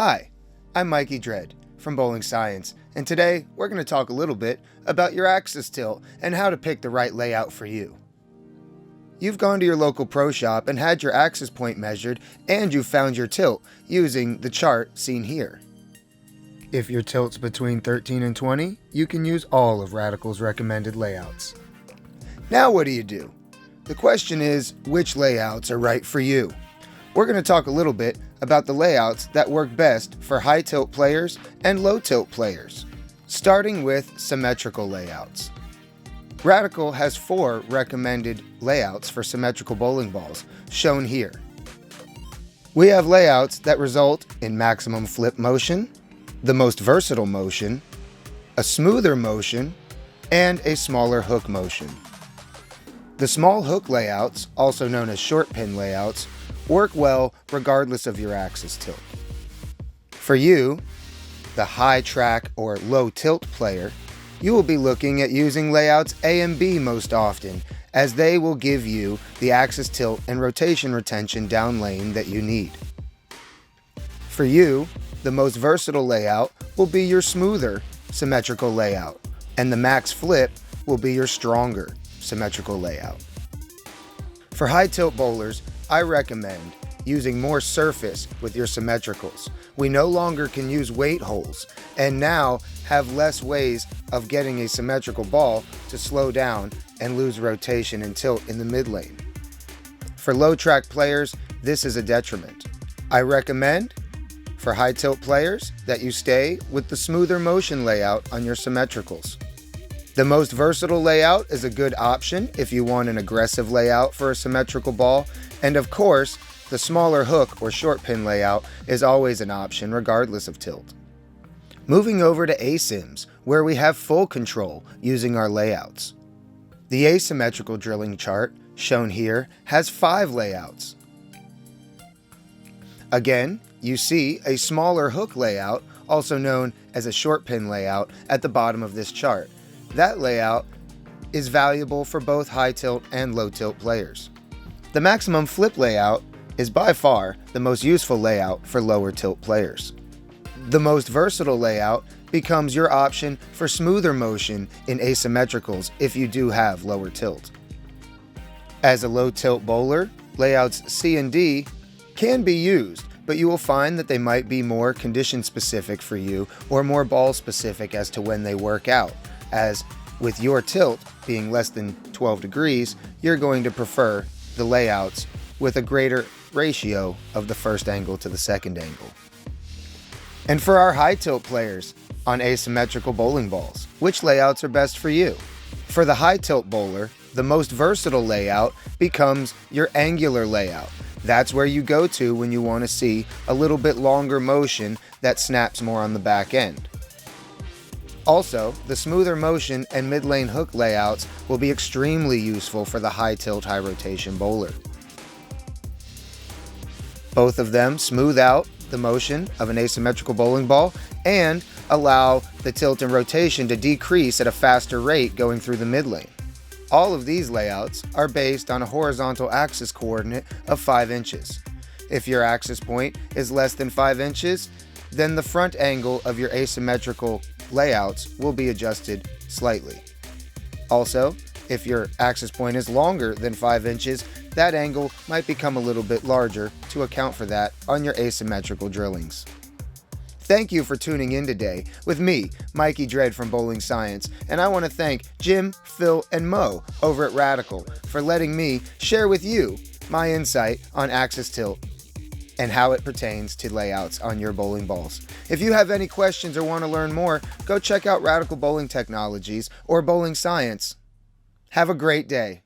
Hi, I'm Mikey Dredd from Bowling Science, and today we're going to talk a little bit about your axis tilt and how to pick the right layout for you. You've gone to your local pro shop and had your axis point measured, and you've found your tilt using the chart seen here. If your tilt's between 13 and 20, you can use all of Radical's recommended layouts. Now what do? The question is, which layouts are right for you? We're going to talk a little bit about the layouts that work best for high tilt players and low tilt players, starting with symmetrical layouts. Radical has 4 recommended layouts for symmetrical bowling balls, shown here. We have layouts that result in maximum flip motion, the most versatile motion, a smoother motion, and a smaller hook motion. The small hook layouts, also known as short pin layouts, work well regardless of your axis tilt. For you, the high track or low tilt player, you will be looking at using layouts A and B most often, as they will give you the axis tilt and rotation retention down lane that you need. For you, the most versatile layout will be your smoother symmetrical layout, and the max flip will be your stronger symmetrical layout. For high tilt bowlers, I recommend using more surface with your symmetricals. We no longer can use weight holes and now have less ways of getting a symmetrical ball to slow down and lose rotation and tilt in the mid lane. For low track players, this is a detriment. I recommend for high tilt players that you stay with the smoother motion layout on your symmetricals. The most versatile layout is a good option if you want an aggressive layout for a symmetrical ball, and of course, the smaller hook or short pin layout is always an option regardless of tilt. Moving over to asyms, where we have full control using our layouts. The asymmetrical drilling chart, shown here, has 5 layouts. Again, you see a smaller hook layout, also known as a short pin layout, at the bottom of this chart. That layout is valuable for both high tilt and low tilt players. The maximum flip layout is by far the most useful layout for lower tilt players. The most versatile layout becomes your option for smoother motion in asymmetricals if you do have lower tilt. As a low tilt bowler, layouts C and D can be used, but you will find that they might be more condition specific for you or more ball specific as to when they work out, as with your tilt being less than 12 degrees, you're going to prefer the layouts with a greater ratio of the first angle to the second angle. And for our high tilt players on asymmetrical bowling balls, which layouts are best for you? For the high tilt bowler, the most versatile layout becomes your angular layout. That's where you go to when you want to see a little bit longer motion that snaps more on the back end. Also, the smoother motion and mid-lane hook layouts will be extremely useful for the high tilt, high rotation bowler. Both of them smooth out the motion of an asymmetrical bowling ball and allow the tilt and rotation to decrease at a faster rate going through the mid lane. All of these layouts are based on a horizontal axis coordinate of 5 inches. If your axis point is less than 5 inches, then the front angle of your asymmetrical layouts will be adjusted slightly. Also, if your axis point is longer than 5 inches, that angle might become a little bit larger to account for that on your asymmetrical drillings. Thank you for tuning in today with me, Mikey Dredd from Bowling Science, and I want to thank Jim, Phil, and Mo over at Radical for letting me share with you my insight on axis tilt and how it pertains to layouts on your bowling balls. If you have any questions or want to learn more, go check out Radical Bowling Technologies or Bowling Science. Have a great day.